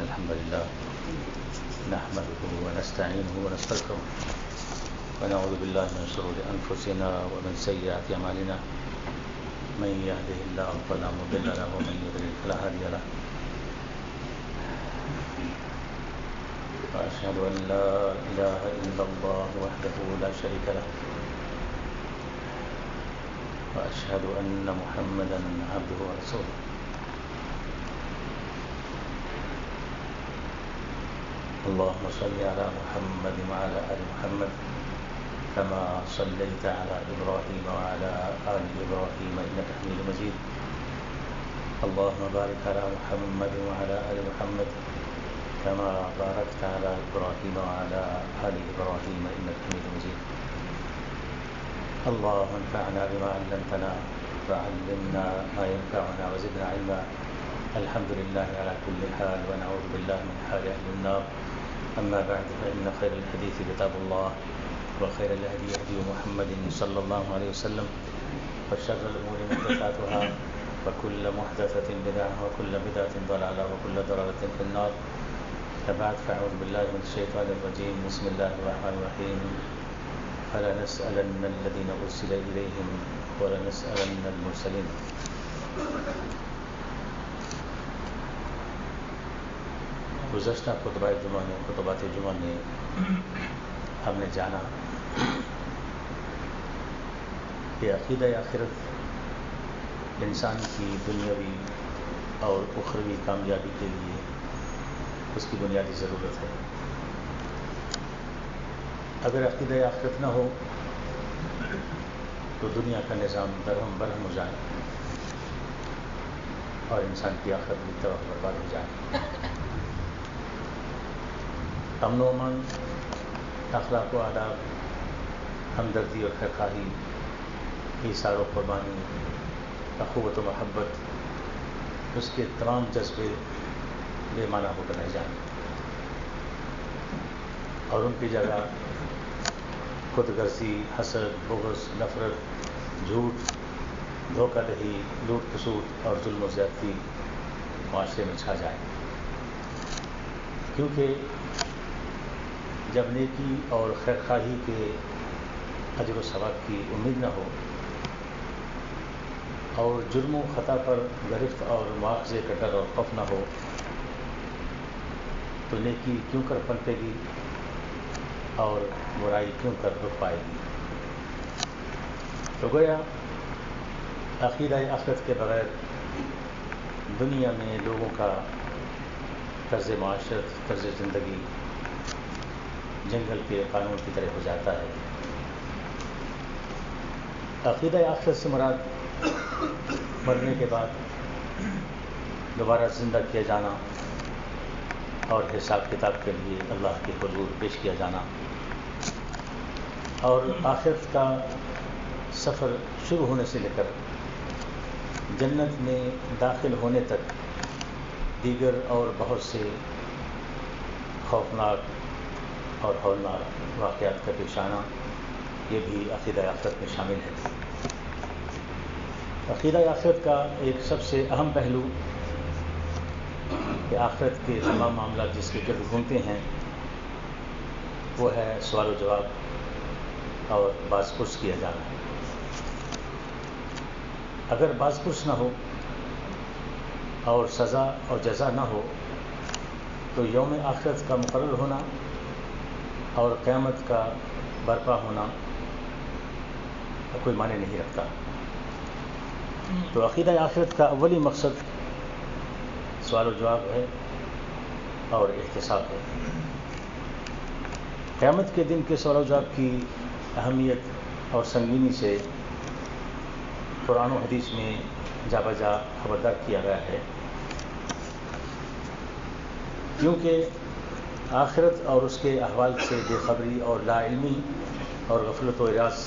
الحمد لله نحمده ونستعينه ونستغفره ونعوذ بالله من شرور أنفسنا ومن سيئات أعمالنا من يهده الله فلا مضل له ومن يضلل فلا هادي له وأشهد أن لا إله إلا الله وحده لا شريك له وأشهد أن محمدا عبده ورسوله اللهم صل على محمد وعلى آل محمد كما صليت على إبراهيم وعلى آل إبراهيم إنك حميد مجيد اللهم بارك على محمد وعلى آل محمد كما باركت على إبراهيم وعلى آل إبراهيم إنك حميد مجيد اللهم انفعنا بما علمتنا وعلمنا ما ينفعنا وزدنا علما الحمد لله على كل حال ونعوذ بالله من حال أهل النار أما بعد فإن خير الحديث كتاب الله وخير الهدي هدي محمد صلى الله عليه وسلم وشر الأمور محدثاتها وكل محدثة بدعة وكل بدعة ضلالة وكل ضلالة في النار فبعد فأعوذ بالله من الشيطان الرجيم بسم الله الرحمن الرحيم فلنسألن الذين أرسل إليهم ولنسألن المرسلين گزشتہ خطبات جمعہ میں ہم نے جانا کہ عقیدہ آخرت انسان کی دنیاوی اور اخروی کامیابی کے لیے اس کی بنیادی ضرورت ہے. اگر عقیدہ آخرت نہ ہو تو دنیا کا نظام درہم برہم ہو جائے اور انسان کی آخرت بھی تباہ برباد ہو جائے. امن و امان، اخلاق و آداب، ہمدردی اور خیرخواہی، ایثار و قربانی، اخوت و محبت، اس کے تمام جذبے بے معنی ہو کر رہ جائیں اور ان کی جگہ خود غرضی، حسد، بغض، نفرت، جھوٹ، دھوکہ دہی، لوٹ کھسوٹ اور ظلم و زیادتی معاشرے میں چھا جائے. کیونکہ جب نیکی اور خیرخواہی کے اجر و ثواب کی امید نہ ہو اور جرم و خطا پر گرفت اور مواخذے کا ڈر اور خوف نہ ہو تو نیکی کیوں کر پنپے گی اور برائی کیوں کر رک پائے گی. تو گویا عقیدہ آخرت کے بغیر دنیا میں لوگوں کا طرز معاشرت، طرز زندگی جنگل کے قانون کی طرح ہو جاتا ہے. عقیدہ آخرت سے مراد مرنے کے بعد دوبارہ زندہ کیا جانا اور حساب کتاب کے لیے اللہ کے حضور پیش کیا جانا اور آخرت کا سفر شروع ہونے سے لے کر جنت میں داخل ہونے تک دیگر اور بہت سے خوفناک اور ہولناک واقعات کا پیش آنا، یہ بھی عقیدہ آخرت میں شامل ہے. عقیدہ آخرت کا ایک سب سے اہم پہلو کہ آخرت کے تمام معاملات جس کے گرد گھومتے ہیں وہ ہے سوال و جواب اور باز پرس کیا جانا. اگر باز پرس نہ ہو اور سزا اور جزا نہ ہو تو یوم آخرت کا مقرر ہونا اور قیامت کا برپا ہونا کوئی معنی نہیں رکھتا. تو عقیدہ آخرت کا اولی مقصد سوال و جواب ہے اور احتساب ہے. قیامت کے دن کے سوال و جواب کی اہمیت اور سنگینی سے قرآن و حدیث میں جا بجا خبردار کیا گیا ہے، کیونکہ آخرت اور اس کے احوال سے بے خبری اور لا علمی اور غفلت و اراس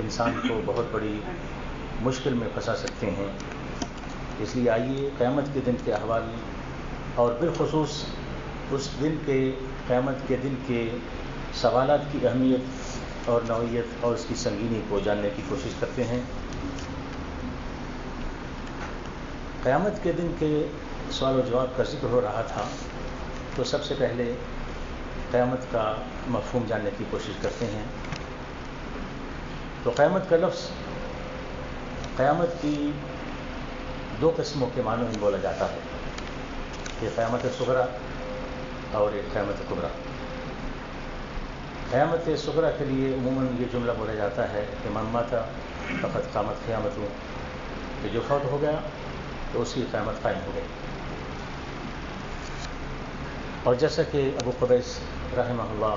انسان کو بہت بڑی مشکل میں پھنسا سکتے ہیں. اس لیے آئیے قیامت کے دن کے احوال اور بالخصوص اس دن کے قیامت کے دن کے سوالات کی اہمیت اور نوعیت اور اس کی سنگینی کو جاننے کی کوشش کرتے ہیں. قیامت کے دن کے سوال و جواب کا ذکر ہو رہا تھا تو سب سے پہلے قیامت کا مفہوم جاننے کی کوشش کرتے ہیں۔ تو قیامت کا لفظ قیامت کی دو قسموں کے معنوں میں بولا جاتا ہے، ایک قیامت صغریٰ اور ایک قیامت کبریٰ۔ قیامت صغریٰ کے لیے عموماً یہ جملہ بولا جاتا ہے کہ من مات فقد قامت قیامتہ، کہ جو فوت ہو گیا تو اس کی قیامت قائم ہو گئی۔ اور جیسا کہ ابو قبیس رحمہ اللہ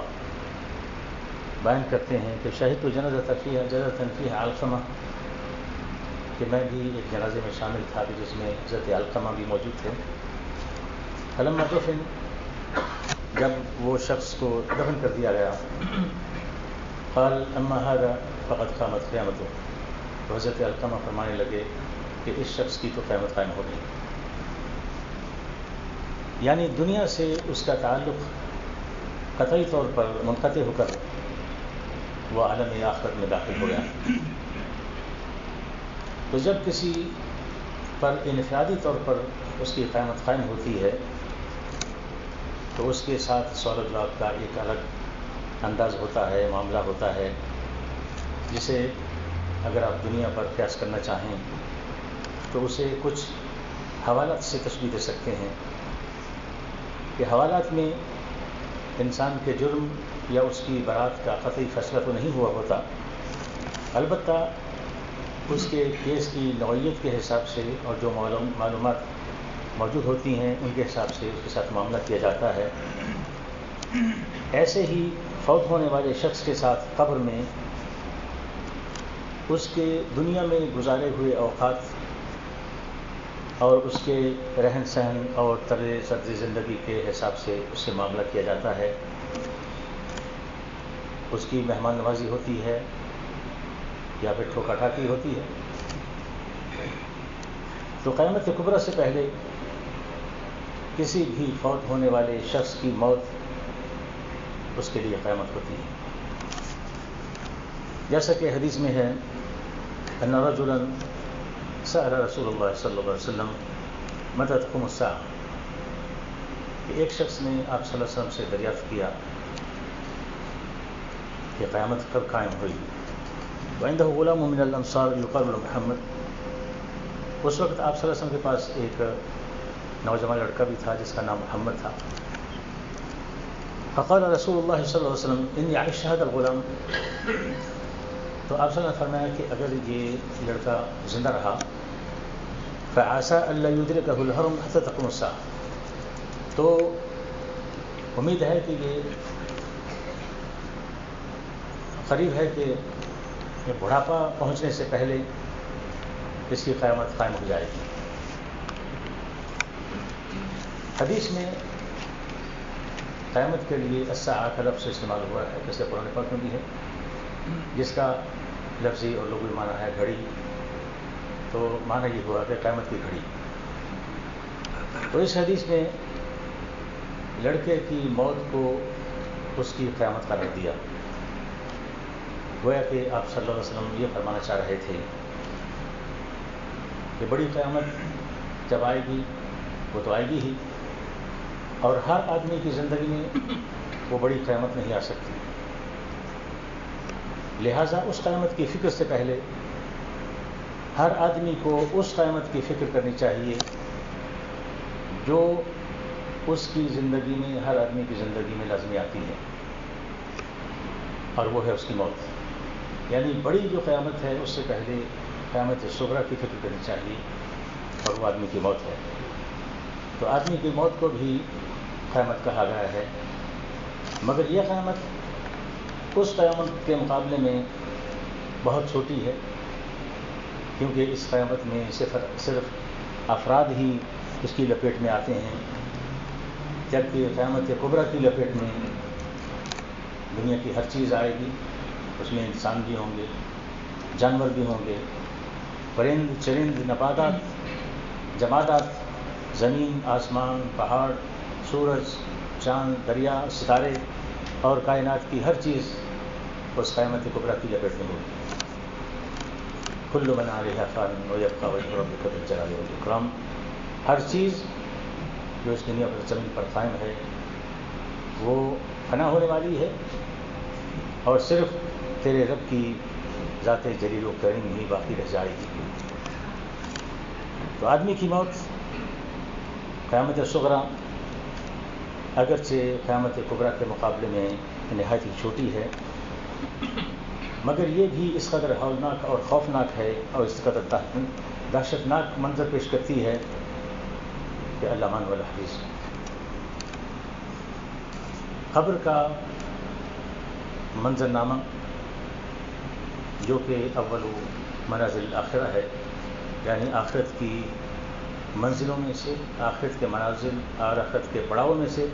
بیان کرتے ہیں کہ شہدت جنازۃ فیہا علقمہ، کہ میں بھی ایک جنازے میں شامل تھا کہ جس میں حضرت علقمہ بھی موجود تھے۔ فلما دفن، جب وہ شخص کو دفن کر دیا گیا، قال اما هذا فقد قامت قیامتہ، تو حضرت علقمہ فرمانے لگے کہ اس شخص کی تو قیامت قائم ہو گئی، یعنی دنیا سے اس کا تعلق قطعی طور پر منقطع ہو کر وہ عالم آخرت میں داخل ہو گیا۔ تو جب کسی پر انفرادی طور پر اس کی قیامت قائم ہوتی ہے تو اس کے ساتھ سوال و جواب کا ایک الگ انداز ہوتا ہے، معاملہ ہوتا ہے، جسے اگر آپ دنیا پر قیاس کرنا چاہیں تو اسے کچھ حوالات سے تشبیہ دے سکتے ہیں کہ حوالات میں انسان کے جرم یا اس کی برات کا قطعی فیصلہ تو نہیں ہوا ہوتا، البتہ اس کے کیس کی نوعیت کے حساب سے اور جو معلومات موجود ہوتی ہیں ان کے حساب سے اس کے ساتھ معاملہ کیا جاتا ہے۔ ایسے ہی فوت ہونے والے شخص کے ساتھ قبر میں اس کے دنیا میں گزارے ہوئے اوقات اور اس کے رہن سہن اور طرز زندگی کے حساب سے اس سے معاملہ کیا جاتا ہے، اس کی مہمان نوازی ہوتی ہے یا پھر ٹھوکا ٹھاکی ہوتی ہے۔ تو قیامت کبریٰ سے پہلے کسی بھی فوت ہونے والے شخص کی موت اس کے لیے قیامت ہوتی ہے، جیسا کہ حدیث میں ہے ان رجلا سأل رسول اللہ صلی اللہ علیہ وسلم متى تقوم الساعة، کہ ایک شخص نے آپ صلی اللہ علیہ وسلم سے دریافت کیا کہ قیامت کب قائم ہوئی۔ وعنده غلام من الانصار يقال له محمد، اس وقت آپ صلی اللہ علیہ وسلم کے پاس ایک نوجوان لڑکا بھی تھا جس کا نام محمد تھا۔ فقال رسول اللہ صلی اللہ علیہ وسلم ان يعش هذا الغلام، تو آپ صلی اللہ علیہ وسلم نے فرمایا کہ اگر یہ لڑکا زندہ رہا فعسى الا يدركه الهرم حتى تقوم الساعة، تو امید ہے کہ یہ قریب ہے کہ یہ بڑھاپا پہنچنے سے پہلے اس کی قیامت قائم ہو جائے گی۔ حدیث میں قیامت کے لیے الساعہ کا لفظ استعمال ہوا ہے، جیسے قرآن پاک میں بھی ہے، جس کا لفظی اور لغوی معنی ہے گھڑی، تو معنی یہ ہوا کہ قیامت کی گھڑی۔ تو اس حدیث میں لڑکے کی موت کو اس کی قیامت قرار دیا، گویا کہ آپ صلی اللہ علیہ وسلم یہ فرمانا چاہ رہے تھے کہ بڑی قیامت جب آئے گی وہ تو آئے گی ہی، اور ہر آدمی کی زندگی میں وہ بڑی قیامت نہیں آ سکتی، لہٰذا اس قیامت کی فکر سے پہلے ہر آدمی کو اس قیامت کی فکر کرنی چاہیے جو اس کی زندگی میں، ہر آدمی کی زندگی میں لازمی آتی ہے، اور وہ ہے اس کی موت۔ یعنی بڑی جو قیامت ہے اس سے پہلے قیامت صغریٰ کی فکر کرنی چاہیے، اور وہ آدمی کی موت ہے۔ تو آدمی کی موت کو بھی قیامت کہا گیا ہے، مگر یہ قیامت اس قیامت کے مقابلے میں بہت چھوٹی ہے، کیونکہ اس قیامت میں صرف افراد ہی اس کی لپیٹ میں آتے ہیں، جبکہ قیامت کبریٰ کی لپیٹ میں دنیا کی ہر چیز آئے گی، اس میں انسان بھی ہوں گے، جانور بھی ہوں گے، پرند چرند، نباتات، جمادات، زمین، آسمان، پہاڑ، سورج، چاند، دریا، ستارے اور کائنات کی ہر چیز اس قیامت کبریٰ کی لپیٹ میں ہوگی۔ کل من علیہا فان ویبقی وجہ ربک ذو الجلال والاکرام، ہر چیز جو اس دنیا پر زمین پر قائم ہے وہ فنا ہونے والی ہے، اور صرف تیرے رب کی ذات جلیل و کریم ہی باقی رہ جائے گی۔ تو آدمی کی موت قیامت صغریٰ اگرچہ قیامت کبریٰ کے مقابلے میں نہایت ہی چھوٹی ہے، مگر یہ بھی اس قدر ہولناک اور خوفناک ہے اور اس قدر دہشت ناک منظر پیش کرتی ہے کہ اللہ مان والحفیظ۔ قبر کا منظرنامہ جو کہ اول منازل الآخرہ ہے، یعنی آخرت کی منزلوں میں سے، آخرت کے منازل اور آخرت کے پڑاؤ میں سے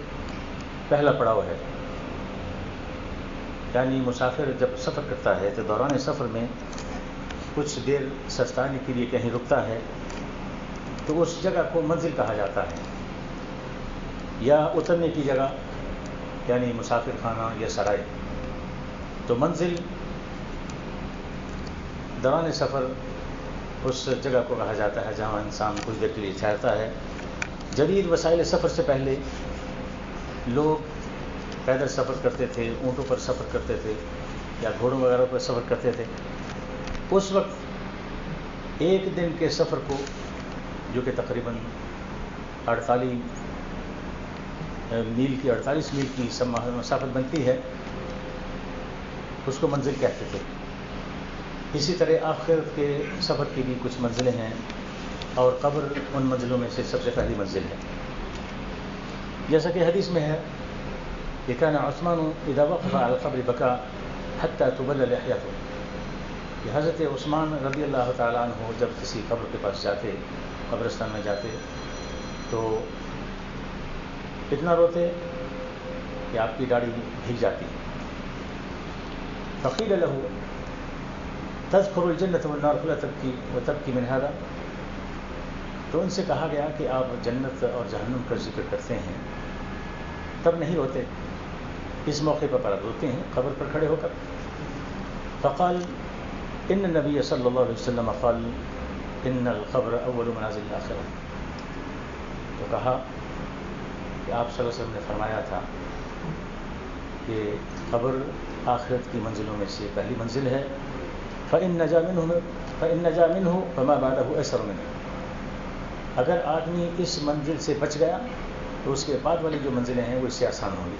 پہلا پڑاؤ ہے۔ یعنی مسافر جب سفر کرتا ہے تو دوران سفر میں کچھ دیر سستانے کے لیے کہیں رکتا ہے تو اس جگہ کو منزل کہا جاتا ہے، یا اترنے کی جگہ یعنی مسافر خانہ یا سرائے۔ تو منزل دوران سفر اس جگہ کو کہا جاتا ہے جہاں انسان کچھ دیر کے لیے ٹھہرتا ہے۔ جدید وسائل سفر سے پہلے لوگ پیدل سفر کرتے تھے، اونٹوں پر سفر کرتے تھے یا گھوڑوں وغیرہ پر سفر کرتے تھے۔ اس وقت ایک دن کے سفر کو، جو کہ تقریباً 48 میل کی مسافت بنتی ہے، اس کو منزل کہتے تھے۔ اسی طرح آخرت کے سفر کی بھی کچھ منزلیں ہیں، اور قبر ان منزلوں میں سے سب سے پہلی منزل ہے۔ جیسا کہ حدیث میں ہے کہ کان عثمان اذا وقف على القبر بكى حتى تبلل لحيته، کہ حضرت عثمان رضی اللہ تعالیٰ عنہ جب کسی قبر کے پاس جاتے، قبرستان میں جاتے، تو اتنا روتے کہ آپ کی داڑھی بھیگ جاتی۔ فقیل له تذکر الجنة والنار فلا تبکی وتبکی من هذا، تو ان سے کہا گیا کہ آپ جنت اور جہنم کا ذکر کرتے ہیں تب نہیں روتے، اس موقع پر آپ روتے ہیں قبر پر کھڑے ہو کر۔ فقال ان النبی صلی اللہ علیہ وسلم قال ان القبر اول منازل الآخرہ، تو کہا کہ آپ صلی اللہ علیہ وسلم نے فرمایا تھا کہ قبر آخرت کی منزلوں میں سے پہلی منزل ہے۔ فإن نجا منه فما بعده أيسر منه، اگر آدمی اس منزل سے بچ گیا تو اس کے بعد والی جو منزلیں ہیں وہ اس سے آسان ہوں گی۔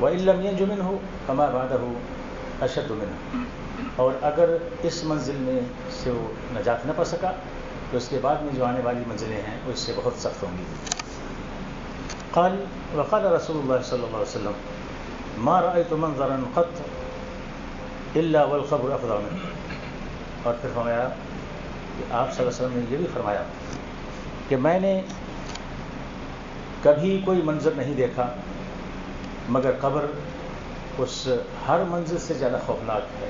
وإن لم ينج منه فما بعده أشد منه، اور اگر اس منزل میں سے وہ نجات نہ پا سکا تو اس کے بعد میں جو آنے والی منزلیں ہیں وہ اس سے بہت سخت ہوں گی۔ وقال رسول اللہ صلی اللہ علیہ وسلم ما رأيت منظرا قط الا والقبر افضل منه، اور پھر فرمایا کہ آپ صلی اللہ علیہ وسلم نے یہ بھی فرمایا کہ میں نے کبھی کوئی منظر نہیں دیکھا مگر قبر اس ہر منظر سے زیادہ خوفناک ہے۔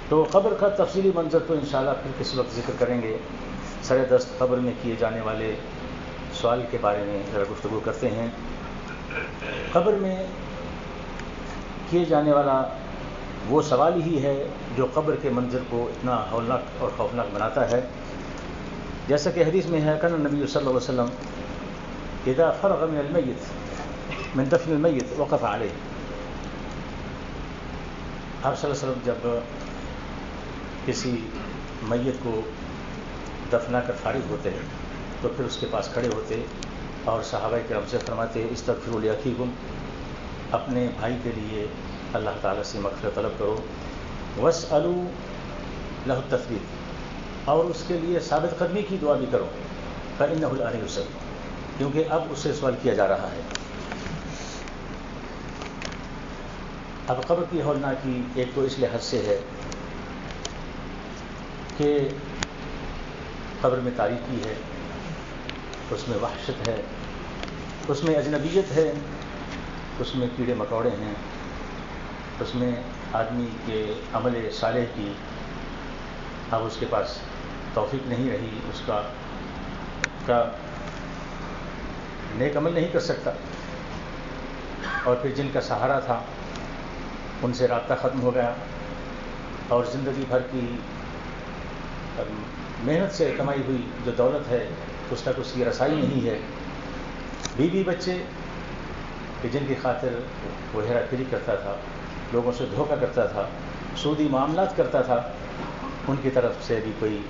تو قبر کا تفصیلی منظر تو انشاءاللہ پھر کسی وقت ذکر کریں گے۔ سر دست قبر میں کیے جانے والے سوال کے بارے میں ذرا گفتگو کرتے ہیں۔ قبر میں کیے جانے والا وہ سوال ہی ہے جو قبر کے منظر کو اتنا ہولناک اور خوفناک بناتا ہے۔ جیسا کہ حدیث میں ہے، کان النبی صلی اللہ علیہ وسلم اذا فرغ من المیت من دفن المیت وقف علیہ، آپ صلی اللہ علیہ وسلم جب کسی میت کو دفنا کر فارغ ہوتے تو پھر اس کے پاس کھڑے ہوتے اور صحابہ کرام سے فرماتے استغفروا لاخیکم، اپنے بھائی کے لیے اللہ تعالیٰ سے مغفرت طلب کرو، واسألوا له التثبیت، اور اس کے لیے ثابت قدمی کی دعا بھی کرو، فإنه الآن يسأل، کیونکہ اب اس سے سوال کیا جا رہا ہے۔ اب قبر کی ہولناکی ایک تو اس لحاظ سے ہے کہ قبر میں تاریکی ہے، اس میں وحشت ہے، اس میں اجنبیت ہے، اس میں کیڑے مکوڑے ہیں، اس میں آدمی کے عمل صالح کی اب اس کے پاس توفیق نہیں رہی، اس کا نیک عمل نہیں کر سکتا، اور پھر جن کا سہارا تھا ان سے رابطہ ختم ہو گیا، اور زندگی بھر کی محنت سے کمائی ہوئی جو دولت ہے اس تک اس کی رسائی نہیں ہے. بیوی بچے کہ جن کی خاطر وہ ہیرا پھیری کرتا تھا، لوگوں سے دھوکہ کرتا تھا، سودی معاملات کرتا تھا، ان کی طرف سے بھی کوئی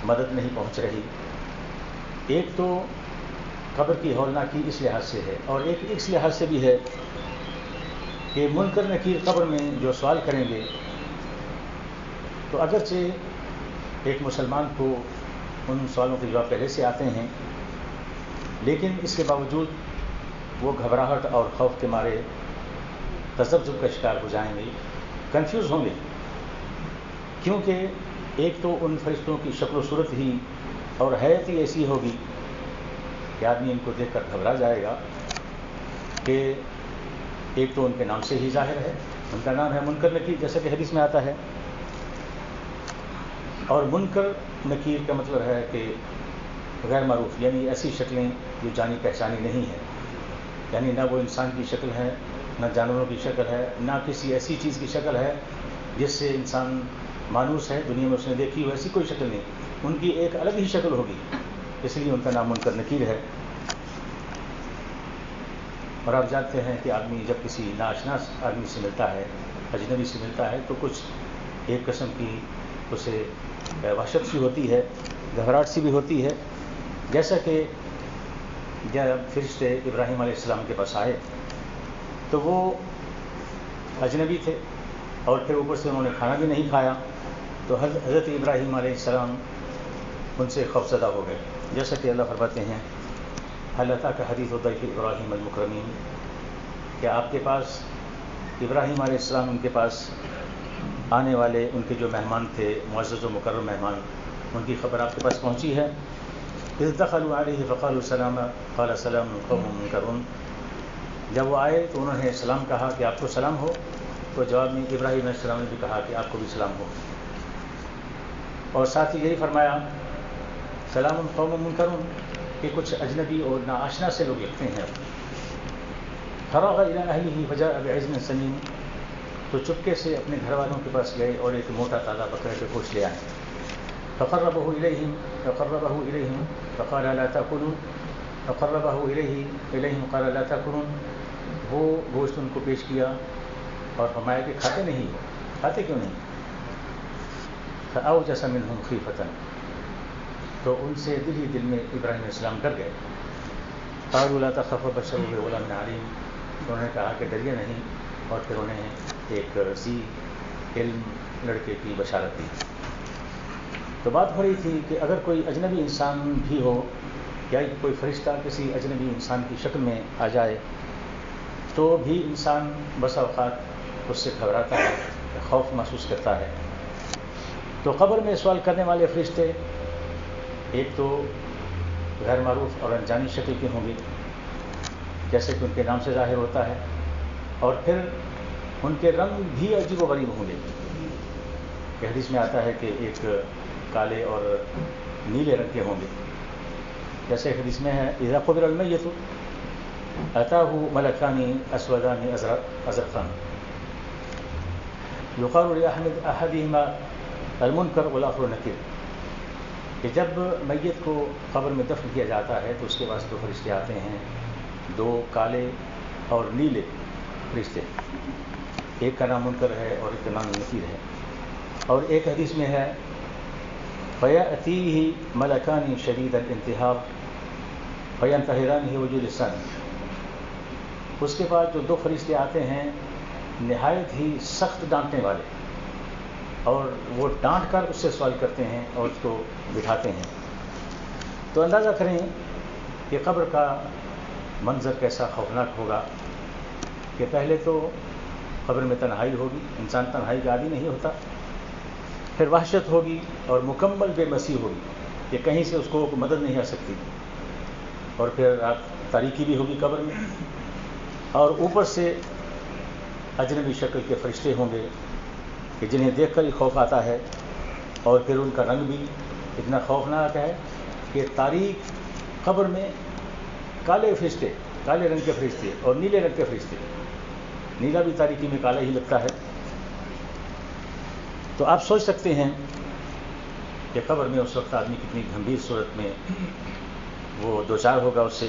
مدد نہیں پہنچ رہی. ایک تو قبر کی ہولناکی اس لحاظ سے ہے، اور ایک اس لحاظ سے بھی ہے کہ منکر نکیر قبر میں جو سوال کریں گے تو اگرچہ ایک مسلمان کو ان سوالوں کے جواب پہلے سے آتے ہیں، لیکن اس کے باوجود وہ گھبراہٹ اور خوف کے مارے تذبذب کا شکار ہو جائیں گے، کنفیوز ہوں گے، کیونکہ ایک تو ان فرشتوں کی شکل و صورت ہی اور حیت ہی ایسی ہوگی کہ آدمی ان کو دیکھ کر گھبرا جائے گا. کہ ایک تو ان کے نام سے ہی ظاہر ہے، ان کا نام ہے منکر نکیر، جیسا کہ حدیث میں آتا ہے. اور منکر نکیر کا مطلب ہے کہ غیر معروف، یعنی ایسی شکلیں جو جانی پہچانی نہیں ہے، یعنی نہ وہ انسان کی شکل ہے، نہ جانوروں کی شکل ہے، نہ کسی ایسی چیز کی شکل ہے جس سے انسان مانوس ہے، دنیا میں اس نے دیکھی ہو، ایسی کوئی شکل نہیں. ان کی ایک الگ ہی شکل ہوگی، اس لیے ان کا نام منکر نکیر ہے. اور آپ جانتے ہیں کہ آدمی جب کسی ناآشنا آدمی سے ملتا ہے، اجنبی سے ملتا ہے، تو کچھ ایک قسم کی اسے وحشت سی ہوتی ہے، گھبراہٹ سی بھی ہوتی ہے. جیسا کہ جب فرشتے ابراہیم علیہ السلام کے پاس آئے تو وہ اجنبی تھے، اور پھر اوپر سے انہوں نے کھانا بھی نہیں کھایا، تو حضرت ابراہیم علیہ السلام ان سے خوفزدہ ہو گئے. جیسا کہ اللہ فرماتے ہیں هل أتاك حدیث ضیف ابراہیم المکرمین، کہ آپ کے پاس ابراہیم علیہ السلام ان کے پاس آنے والے ان کے جو مہمان تھے، معزز و مکرم مہمان، ان کی خبر آپ کے پاس پہنچی ہے. اذ دخلوا علیہ فقالوا سلاما قال سلام قوم منکرون، جب وہ آئے تو انہوں نے سلام کہا کہ آپ کو سلام ہو، تو جواب میں ابراہیم علیہ السلام نے بھی کہا کہ آپ کو بھی سلام ہو، اور ساتھ ہی یہی فرمایا سلام قوم منکرون، کہ کچھ اجنبی اور ناآشنا سے لوگ لکھتے ہیں. فراغ الی اہلہ فجاء بعجل سمین، تو چپکے سے اپنے گھر والوں کے پاس گئے اور ایک موٹا تازہ بکرے کے گوشت لے آئے. فقربہ الیہم فقال لا تاکلون، فقربہ الیہم قال لا تاکلون، وہ گوشت ان کو پیش کیا اور فرمایا کہ کھاتے نہیں ہو، کھاتے کیوں نہیں؟ فاوجس منہم خیفۃ، تو ان سے دل ہی دل میں ابراہیم علیہ السلام ڈر گئے. قالوا لا تخف وبشروه بغلام علیم، انہوں نے کہا کہ ڈریے نہیں، اور پھر انہیں ایک ذی علم لڑکے کی بشارت دی. تو بات ہو رہی تھی کہ اگر کوئی اجنبی انسان بھی ہو یا کوئی فرشتہ کسی اجنبی انسان کی شکل میں آ جائے تو بھی انسان بسا اوقات اس سے گھبراتا ہے، خوف محسوس کرتا ہے. تو قبر میں سوال کرنے والے فرشتے ایک تو غیر معروف اور انجانی شکل کے ہوں گے، جیسے کہ ان کے نام سے ظاہر ہوتا ہے، اور پھر ان کے رنگ بھی عجیب و غریب ہوں گے. کہ حدیث میں آتا ہے کہ ایک کالے اور نیلے رنگ کے ہوں گے، جیسے حدیث میں ہے اذا قبر المیت اتاہ ملکان اسودان ازرقان یقال لاحدہما المنکر والآخر نکیر، کہ جب میت کو قبر میں دفن کیا جاتا ہے تو اس کے پاس دو فرشتے آتے ہیں، دو کالے اور نیلے فرشتے، ایک کا نام منکر ہے اور ایک کا نام نکیر ہے. اور ایک حدیث میں ہے فَيَأْتِيهِ مَلَكَانِ شَدِيدَ الْإِنْتِحَارِ فَيَنْتَحِرَانِهِ وَجُودِ الثَّانِي، اس کے بعد جو دو فرشتے آتے ہیں نہایت ہی سخت ڈانٹنے والے، اور وہ ڈانٹ کر اس سے سوال کرتے ہیں اور اس کو بٹھاتے ہیں. تو اندازہ کریں کہ قبر کا منظر کیسا خوفناک ہوگا. کہ پہلے تو قبر میں تنہائی ہوگی، انسان تنہائی کا عادی نہیں ہوتا، پھر وحشت ہوگی اور مکمل بے بسی ہوگی کہ کہیں سے اس کو مدد نہیں آ سکتی، اور پھر رات تاریکی بھی ہوگی قبر میں، اور اوپر سے اجنبی شکل کے فرشتے ہوں گے کہ جنہیں دیکھ کر ہی خوف آتا ہے، اور پھر ان کا رنگ بھی اتنا خوفناک ہے کہ تاریک قبر میں کالے فرشتے، کالے رنگ کے فرشتے اور نیلے رنگ کے فرشتے، نیلا بھی تاریکی میں کالا ہی لگتا ہے. تو آپ سوچ سکتے ہیں کہ قبر میں اس وقت آدمی کتنی گمبھیر صورت میں وہ دوچار ہوگا اس سے.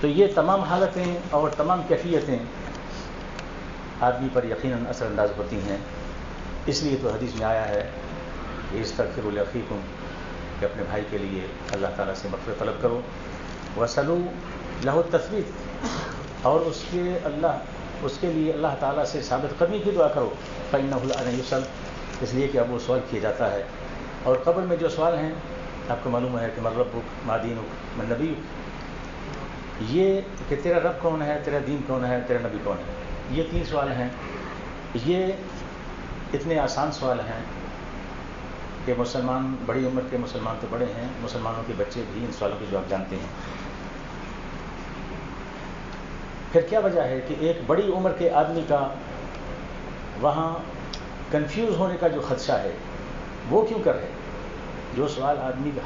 تو یہ تمام حالتیں اور تمام کیفیتیں آدمی پر یقیناً اثر انداز ہوتی ہیں. اس لیے تو حدیث میں آیا ہے کہ استغفروا لاخیکم، کہ اپنے بھائی کے لیے اللہ تعالیٰ سے مغفرت طلب کرو. وصلوا لہ التثبیت، اور اس کے لیے اللہ تعالیٰ سے ثابت قدمی کی دعا کرو. فإنہ الآن یسأل، اس لیے کہ اب وہ سوال کیا جاتا ہے. اور قبر میں جو سوال ہیں آپ کو معلوم ہے کہ من ربک ما دینک من نبیک، یہ کہ تیرا رب کون ہے، تیرا دین کون ہے، تیرا نبی کون ہے. یہ 3 سوال ہیں. یہ اتنے آسان سوال ہیں کہ مسلمان، بڑی عمر کے مسلمان تو بڑے ہیں، مسلمانوں کے بچے بھی ان سوالوں کے جواب جانتے ہیں. پھر کیا وجہ ہے کہ ایک بڑی عمر کے آدمی کا وہاں کنفیوز ہونے کا جو خدشہ ہے وہ کیوں کر ہے؟ جو سوال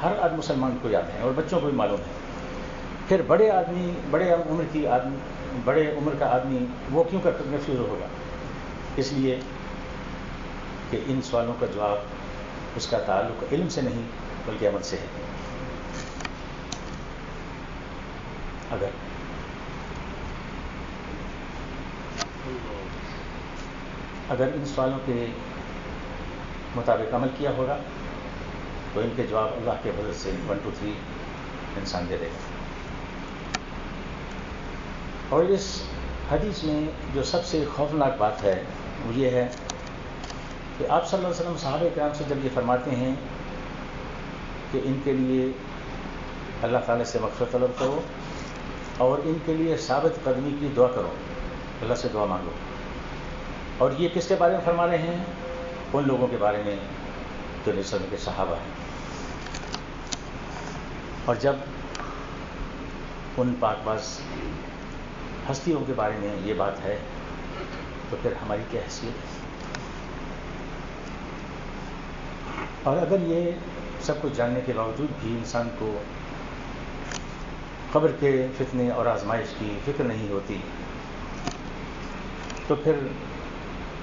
ہر مسلمان کو یاد ہے اور بچوں کو بھی معلوم ہے. پھر بڑے عمر کا آدمی وہ کیوں کر کنفیوز ہوگا؟ اس لیے کہ ان سوالوں کا جواب اس کا تعلق علم سے نہیں بلکہ عمل سے ہے. اگر ان سوالوں کے مطابق عمل کیا ہوگا تو ان کے جواب اللہ کے فضل سے 1 2 3 انسان دے دے گا. اور اس حدیث میں جو سب سے خوفناک بات ہے وہ یہ ہے کہ آپ صلی اللہ علیہ وسلم صحابہ کرام سے جب یہ فرماتے ہیں کہ ان کے لیے اللہ تعالیٰ سے مغفرت طلب کرو اور ان کے لیے ثابت قدمی کی دعا کرو، اللہ سے دعا مانگو، اور یہ کس کے بارے میں فرما رہے ہیں؟ ان لوگوں کے بارے میں جو نبی صلی اللہ علیہ وسلم کے صحابہ ہیں. اور جب ان پاک باز ہستیوں کے بارے میں یہ بات ہے تو پھر ہماری کیا حیثیت ہے؟ اور اگر یہ سب کچھ جاننے کے باوجود بھی انسان کو قبر کے فتنے اور آزمائش کی فکر نہیں ہوتی تو پھر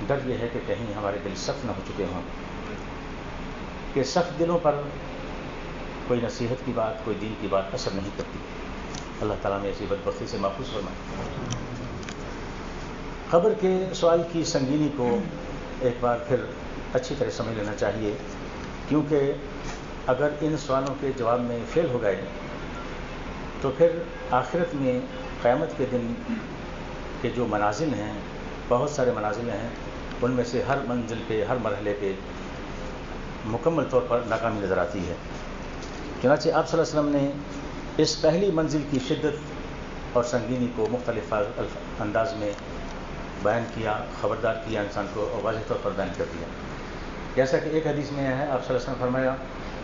ڈر یہ ہے کہ کہیں ہمارے دل سخت نہ ہو چکے ہوں، کہ سخت دلوں پر کوئی نصیحت کی بات، کوئی دین کی بات اثر نہیں کرتی. اللہ تعالیٰ نے ایسی بدبختی سے محفوظ فرمائے. قبر کے سوال کی سنگینی کو ایک بار پھر اچھی طرح سمجھ لینا چاہیے، کیونکہ اگر ان سوالوں کے جواب میں فیل ہو گئے تو پھر آخرت میں قیامت کے دن کے جو منازل ہیں، بہت سارے منازل ہیں، ان میں سے ہر منزل پہ، ہر مرحلے پہ مکمل طور پر ناکامی نظر آتی ہے. چنانچہ آپ صلی اللہ علیہ وسلم نے اس پہلی منزل کی شدت اور سنگینی کو مختلف انداز میں بیان کیا، خبردار کیا انسان کو، اور واضح طور پر بیان کر دیا. جیسا کہ ایک حدیث میں ہے، آپ صلی اللہ علیہ وسلم فرمایا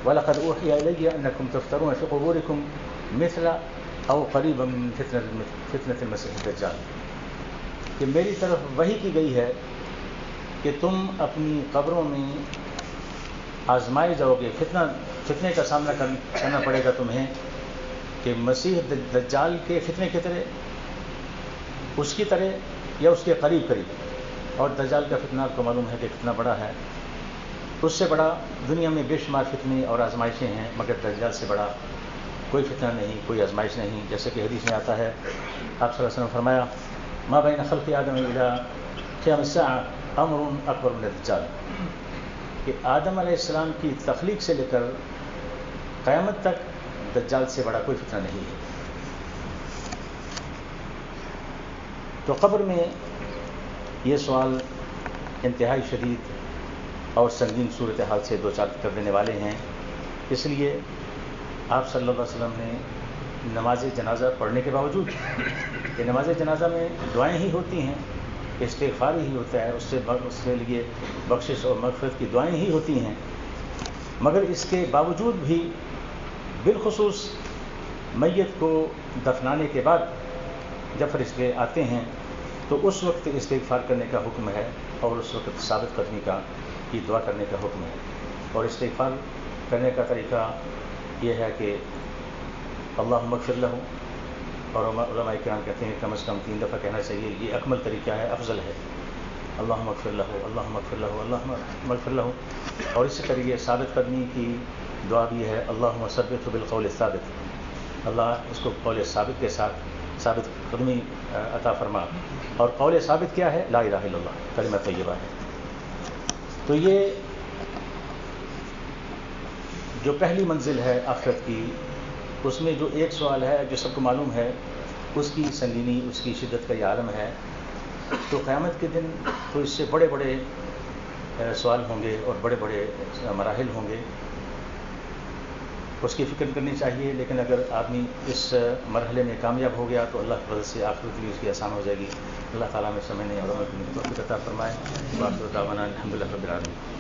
وَلَقَدْ أُوحِيَ إِلَيَّ أَنَّكُمْ تُفْتَرُونَ فِي قُبُورِكُمْ مِثْلَ أَوْ قَرِيبًا مِنْ فِتْنَةِ الْمَسِيحِ الدَّجَّالِ، کہ میری طرف وحی کی گئی ہے کہ تم اپنی قبروں میں آزمائے جاؤ گے، فتنے کا سامنا کرنا پڑے گا تمہیں، کہ مسیح دجال کے فتنے کی طرح، اس کی طرح یا اس کے قریب. اور دجال کا فتنہ آپ کو معلوم ہے کہ کتنا بڑا ہے. اس سے بڑا دنیا میں بے شمار فتنے اور آزمائشیں ہیں، مگر دجال سے بڑا کوئی فتنہ نہیں، کوئی آزمائش نہیں. جیسے کہ حدیث میں آتا ہے، آپ صلی اللہ علیہ وسلم فرمایا ما بین خلق آدم الی قیام الساعہ امر اکبر من الدجال، کہ آدم علیہ السلام کی تخلیق سے لے کر قیامت تک دجال سے بڑا کوئی فتنہ نہیں ہے. تو قبر میں یہ سوال انتہائی شدید اور سنگین صورتحال سے دو چار کر دینے والے ہیں. اس لیے آپ صلی اللہ علیہ وسلم نے نماز جنازہ پڑھنے کے باوجود کہ نماز جنازہ میں دعائیں ہی ہوتی ہیں، استغفار ہی ہوتا ہے، اس کے لیے بخشش اور مغفرت کی دعائیں ہی ہوتی ہیں، مگر اس کے باوجود بھی بالخصوص میت کو دفنانے کے بعد جب فرشتے آتے ہیں تو اس وقت استغفار کرنے کا حکم ہے، اور اس وقت ثابت قدمی کی دعا کرنے کا حکم ہے. اور استغفار کرنے کا طریقہ یہ ہے کہ اللہم اغفر لہ، اور علماء کرام کہتے ہیں کم از کم 3 دفعہ کہنا چاہیے. یہ اکمل طریقہ ہے، افضل ہے. اللہم اغفر لہ، اللہم اغفر لہ، اللہم اغفر لہ. اور اسی طریقے ثابت قدمی کی دعا بھی ہے، اللہم ثبتہ بالقول الثابت، اللہ اس کو قول ثابت کے ساتھ ثابت قدمی عطا فرما. اور قول ثابت کیا ہے؟ لا الہ الا اللہ، کلمہ طیبہ ہے. تو یہ جو پہلی منزل ہے آخرت کی، اس میں جو ایک سوال ہے جو سب کو معلوم ہے، اس کی سنگینی، اس کی شدت کا یہ عالم ہے. تو قیامت کے دن تو اس سے بڑے بڑے سوال ہوں گے اور بڑے بڑے مراحل ہوں گے، اس کی فکر کرنی چاہیے. لیکن اگر آدمی اس مرحلے میں کامیاب ہو گیا تو اللہ کی وجہ سے آخرت کے لیے اس کی آسان ہو جائے گی. اللہ تعالیٰ میں سمجھنے اور عمل کرنے کی توفیق عطا فرمائے. وآخر دعوانا الحمدللہ رب العالمین.